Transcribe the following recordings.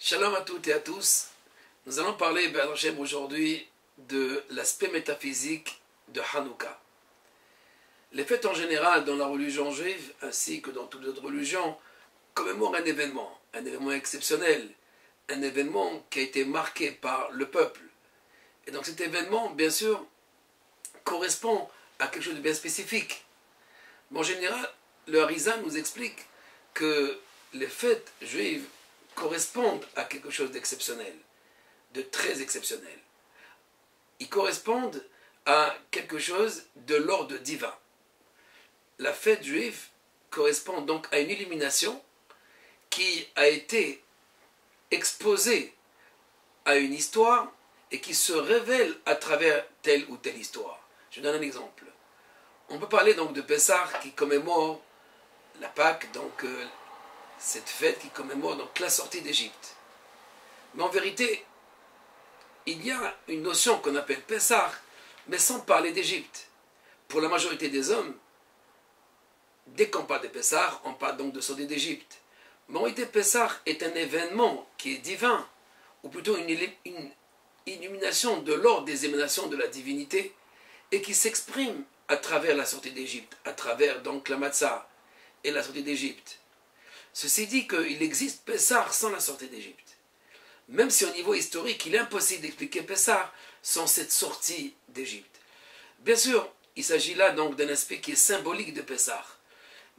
Shalom à toutes et à tous. Nous allons parler, Be'ez Hashem, aujourd'hui de l'aspect métaphysique de Hanouka. Les fêtes en général dans la religion juive, ainsi que dans toutes les autres religions, commémorent un événement exceptionnel, un événement qui a été marqué par le peuple. Et donc cet événement, bien sûr, correspond à quelque chose de bien spécifique. Mais en général, le Harizal nous explique que les fêtes juives correspondent à quelque chose d'exceptionnel, de très exceptionnel. Ils correspondent à quelque chose de l'ordre divin. La fête juive correspond donc à une illumination qui a été exposée à une histoire et qui se révèle à travers telle ou telle histoire. Je donne un exemple. On peut parler donc de Pessah qui commémore la Pâque, donc cette fête qui commémore donc la sortie d'Égypte. Mais en vérité, il y a une notion qu'on appelle Pessah, mais sans parler d'Égypte. Pour la majorité des hommes, dès qu'on parle de Pessah, on parle donc de sortie d'Égypte. Mais en réalité, Pessah est un événement qui est divin, ou plutôt une illumination de l'ordre des émanations de la divinité, et qui s'exprime à travers la sortie d'Égypte, à travers donc la Matzah et la sortie d'Égypte. Ceci dit qu'il existe Pessah sans la sortie d'Égypte. Même si au niveau historique, il est impossible d'expliquer Pessah sans cette sortie d'Égypte. Bien sûr, il s'agit là donc d'un aspect qui est symbolique de Pessah.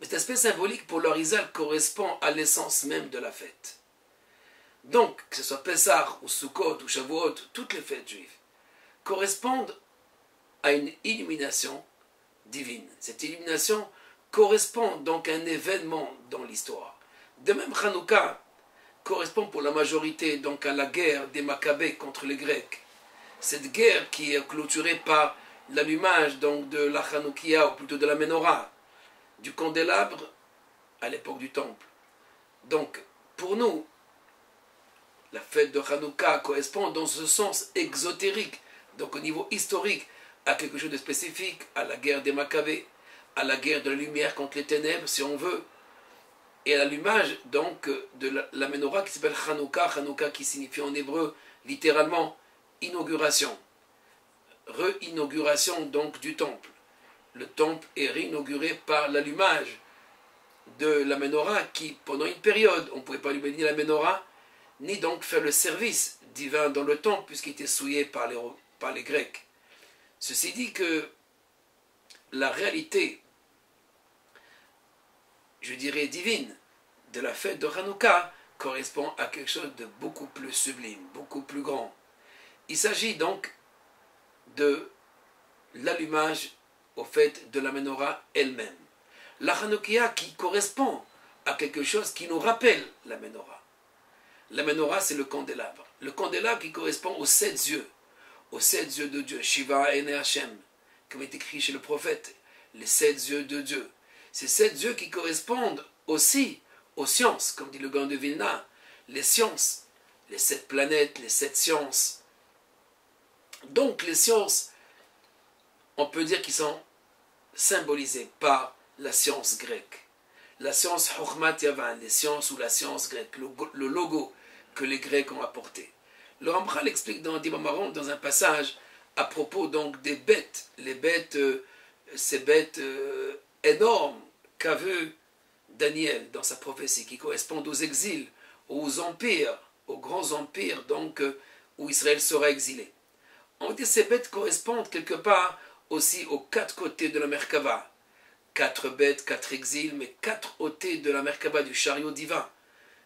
Mais cet aspect symbolique pour l'Arizal correspond à l'essence même de la fête. Donc, que ce soit Pessah ou Sukkot ou Shavuot, toutes les fêtes juives correspondent à une illumination divine. Cette illumination correspond donc à un événement dans l'histoire. De même, Hanouka correspond pour la majorité donc à la guerre des Maccabées contre les Grecs. Cette guerre qui est clôturée par l'allumage donc de la Hanoukia, ou plutôt de la Menorah, du candélabre à l'époque du Temple. Donc, pour nous, la fête de Hanouka correspond dans ce sens exotérique, donc au niveau historique, à quelque chose de spécifique, à la guerre des Maccabées, à la guerre de la lumière contre les ténèbres, si on veut, et à l'allumage donc de la Menorah qui s'appelle Hanouka qui signifie en hébreu littéralement inauguration, réinauguration donc du temple. Le temple est réinauguré par l'allumage de la Menorah qui, pendant une période, on ne pouvait pas allumer ni la Menorah, ni donc faire le service divin dans le temple puisqu'il était souillé par les Grecs. Ceci dit que la réalité, je dirais divine, de la fête de Hanouka correspond à quelque chose de beaucoup plus sublime, beaucoup plus grand. Il s'agit donc de l'allumage au fait de la Menorah elle-même. La Hanoukia qui correspond à quelque chose qui nous rappelle la Menorah. La Menorah, c'est le candélabre. Le candélabre qui correspond aux 7 yeux de Dieu, Shiva Ene Hashem, comme est écrit chez le prophète, les 7 yeux de Dieu. Ces 7 yeux qui correspondent aussi aux sciences, comme dit le Gaon de Vilna, les sciences, les 7 planètes, les 7 sciences. Donc les sciences, on peut dire qu'ils sont symbolisées par la science grecque. La science Chokhmat Yavan, les sciences ou la science grecque, le logo que les Grecs ont apporté. Le Ramchal explique dans Diba Maron, dans un passage, à propos donc des bêtes, les bêtes, ces bêtes énormes qu'a vu Daniel dans sa prophétie, qui correspondent aux exils, aux empires, aux grands empires donc où Israël sera exilé. En fait, ces bêtes correspondent quelque part aussi aux 4 côtés de la Merkava. 4 bêtes, 4 exils, mais 4 côtés de la Merkava, du chariot divin,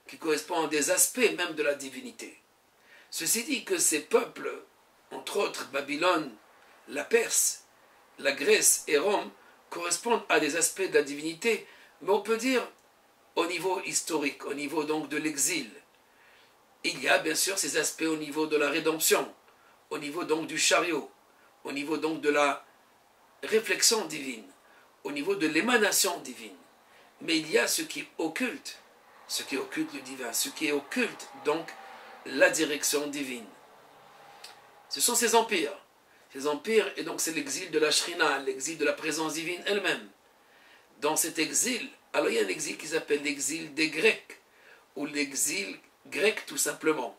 qui correspondent à des aspects même de la divinité. Ceci dit que ces peuples, entre autres Babylone, la Perse, la Grèce et Rome, correspondent à des aspects de la divinité, mais on peut dire au niveau historique, au niveau donc de l'exil. Il y a bien sûr ces aspects au niveau de la rédemption, au niveau donc du chariot, au niveau donc de la réflexion divine, au niveau de l'émanation divine. Mais il y a ce qui occulte le divin, ce qui occulte donc la direction divine. Ce sont ces empires. Ces empires, et donc c'est l'exil de la Shrina, l'exil de la présence divine elle-même. Dans cet exil, alors il y a un exil qui s'appelle l'exil des Grecs, ou l'exil grec tout simplement.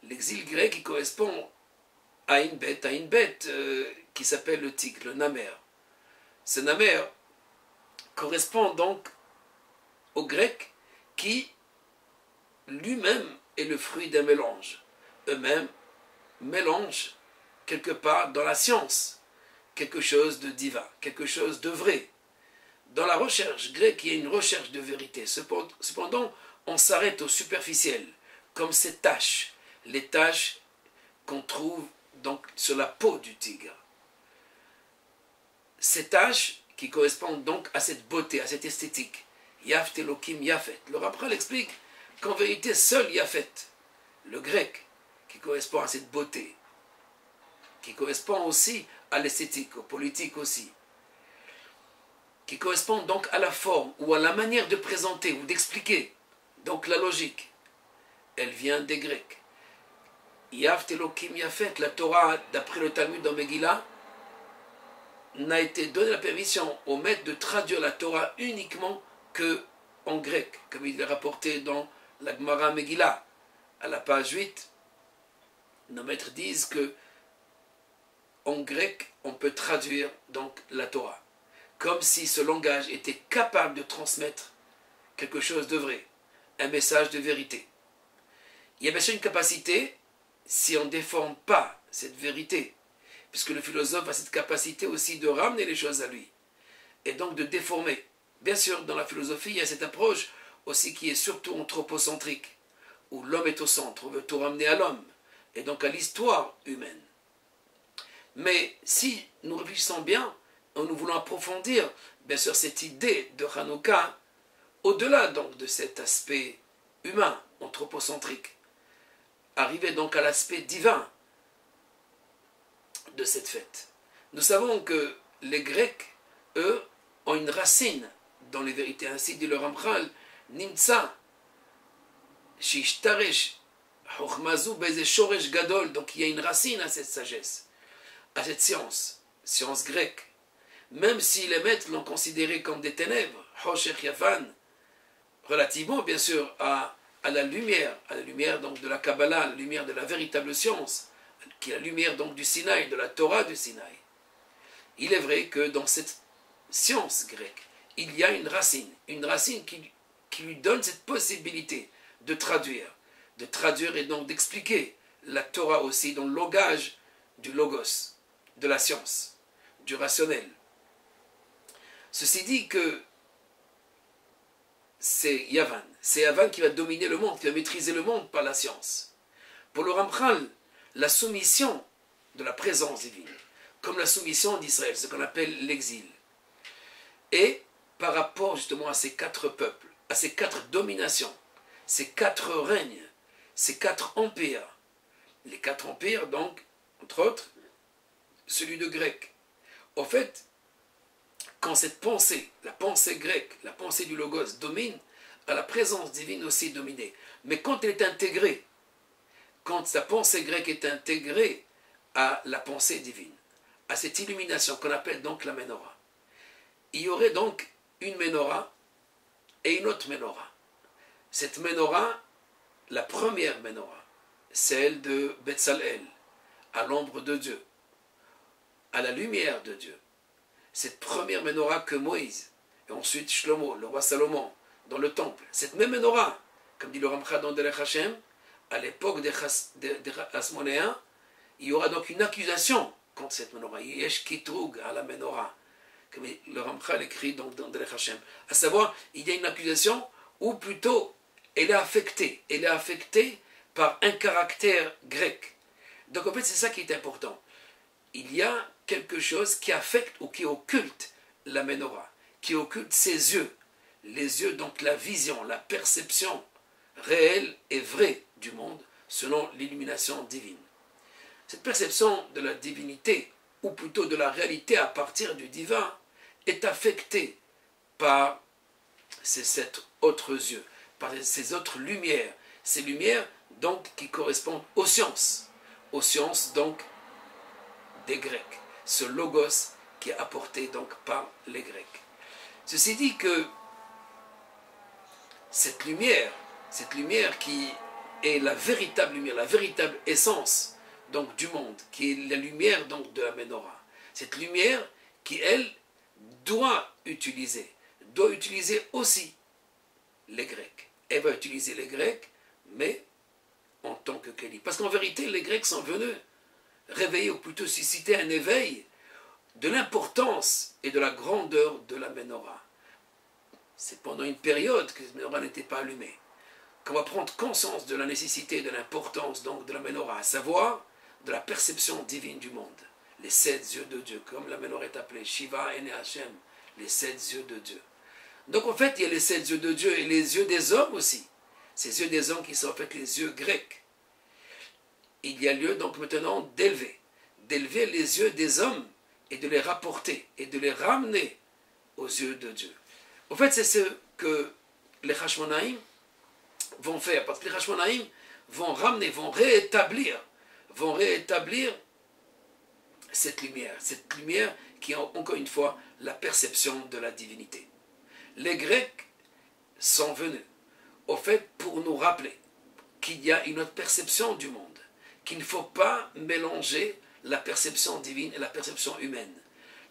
L'exil grec qui correspond à une bête qui s'appelle le tigre, le namer. Ce namer correspond donc au grec qui lui-même est le fruit d'un mélange. Eux-mêmes mélangent quelque part dans la science quelque chose de divin, quelque chose de vrai. Dans la recherche grecque, il y a une recherche de vérité. Cependant, on s'arrête au superficiel, comme ces taches, les taches qu'on trouve donc sur la peau du tigre. Ces taches qui correspondent donc à cette beauté, à cette esthétique. Yaft Elohim Yafet. Le Raphaël explique qu'en vérité, seul Yafet, le grec, qui correspond à cette beauté, qui correspond aussi à l'esthétique, au politique aussi, qui correspond donc à la forme ou à la manière de présenter ou d'expliquer, donc la logique, elle vient des Grecs. Yaft Elohim Yafet, la Torah, d'après le Talmud dans Megillah, n'a été donné la permission au maître de traduire la Torah uniquement que en grec, comme il est rapporté dans la Gemara Megillah. À la page 8, nos maîtres disent que en grec, on peut traduire donc la Torah, comme si ce langage était capable de transmettre quelque chose de vrai, un message de vérité. Il y a bien sûr une capacité, si on ne déforme pas cette vérité, puisque le philosophe a cette capacité aussi de ramener les choses à lui, et donc de déformer. Bien sûr, dans la philosophie, il y a cette approche aussi qui est surtout anthropocentrique, où l'homme est au centre, on veut tout ramener à l'homme, et donc à l'histoire humaine. Mais si nous réfléchissons bien, nous voulons approfondir, bien sûr, cette idée de Hanouka, au-delà donc de cet aspect humain, anthropocentrique, arriver donc à l'aspect divin de cette fête. Nous savons que les Grecs, eux, ont une racine dans les vérités. Ainsi dit le Ramchal, Nimtsa, Shishtaresh, Chochmazu, Beze Shoresh Gadol. Donc il y a une racine à cette sagesse, à cette science grecque. Même si les maîtres l'ont considéré comme des ténèbres, Hoshech Yafan, relativement bien sûr à la lumière donc de la Kabbalah, à la lumière de la véritable science, qui est la lumière donc du Sinaï, de la Torah du Sinaï. Il est vrai que dans cette science grecque, il y a une racine qui lui donne cette possibilité de traduire et donc d'expliquer la Torah aussi dans le langage du logos, de la science, du rationnel. Ceci dit que c'est Yavan qui va dominer le monde, qui va maîtriser le monde par la science. Pour le Ramchal, la soumission de la présence divine, comme la soumission d'Israël, ce qu'on appelle l'exil, et par rapport justement à ces quatre peuples, à ces quatre dominations, ces quatre règnes, ces quatre empires. Les quatre empires, donc, entre autres, celui de grec. En fait, quand cette pensée, la pensée grecque, la pensée du logos domine, à la présence divine aussi dominée. Mais quand elle est intégrée, quand sa pensée grecque est intégrée à la pensée divine, à cette illumination qu'on appelle donc la Ménorah, il y aurait donc une Ménorah et une autre Ménorah. Cette Ménorah, la première Ménorah, celle de Betzalel, à l'ombre de Dieu, à la lumière de Dieu. Cette première Ménorah que Moïse, et ensuite Shlomo, le roi Salomon, dans le temple. Cette même Ménorah, comme dit le Ramchal dans Derech Hashem, à l'époque des Hasmonéens, il y aura donc une accusation contre cette Ménorah. Yesh kitrug à la Ménorah, comme le Ramchal écrit donc dans Derech Hashem. À savoir, il y a une accusation, ou plutôt, elle est affectée par un caractère grec. Donc en fait, c'est ça qui est important. Il y a quelque chose qui affecte ou qui occulte la Ménorah, qui occulte ses yeux. Les yeux, donc la vision, la perception réelle et vraie du monde selon l'illumination divine. Cette perception de la divinité, ou plutôt de la réalité à partir du divin, est affectée par ces sept autres yeux, par ces autres lumières. Ces lumières, donc, qui correspondent aux sciences donc des Grecs. Ce logos qui est apporté donc par les Grecs. Ceci dit que cette lumière est la véritable lumière, la véritable essence donc, du monde, qui est la lumière donc, de la Ménorah. Cette lumière qui, elle, doit utiliser aussi les Grecs. Elle va utiliser les Grecs, mais en tant que Kéli. Parce qu'en vérité, les Grecs sont venus réveiller, ou plutôt susciter un éveil de l'importance et de la grandeur de la Ménorah. C'est pendant une période que la Ménorah n'était pas allumée qu'on va prendre conscience de la nécessité et de l'importance donc de la Ménorah, à savoir de la perception divine du monde. Les 7 yeux de Dieu, comme la Ménorah est appelée, Shiva Ene Hashem, les 7 yeux de Dieu. Donc en fait, il y a les 7 yeux de Dieu et les yeux des hommes aussi. Ces yeux des hommes qui sont en fait les yeux grecs. Il y a lieu donc maintenant d'élever les yeux des hommes et de les rapporter et de les ramener aux yeux de Dieu. En fait, c'est ce que les Hashmonaïm vont faire, parce que les Hashmonaïm vont ramener, vont rétablir cette lumière qui est encore une fois la perception de la divinité. Les Grecs sont venus, au fait, pour nous rappeler qu'il y a une autre perception du monde, qu'il ne faut pas mélanger la perception divine et la perception humaine.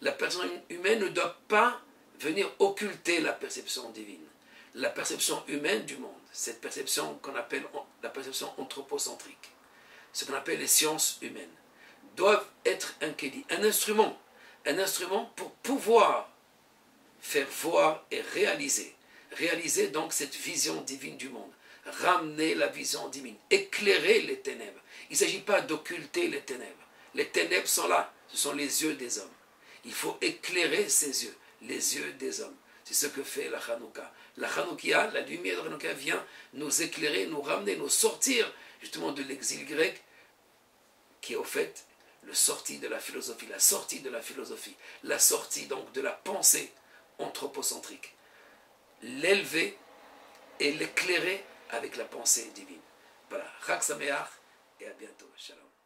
La perception humaine ne doit pas venir occulter la perception divine. La perception humaine du monde, cette perception qu'on appelle la perception anthropocentrique, ce qu'on appelle les sciences humaines, doivent être un instrument pour pouvoir faire voir et réaliser donc cette vision divine du monde, ramener la vision divine, éclairer les ténèbres. Il ne s'agit pas d'occulter les ténèbres. Les ténèbres sont là, ce sont les yeux des hommes. Il faut éclairer ces yeux, les yeux des hommes. C'est ce que fait la Hanouka. La Hanoukia, la lumière de Hanouka vient nous éclairer, nous ramener, nous sortir justement de l'exil grec, qui est au fait la sortie de la philosophie, la sortie donc de la pensée anthropocentrique. L'élever et l'éclairer avec la pensée divine. Voilà, Chag Sameach et à bientôt. Shalom.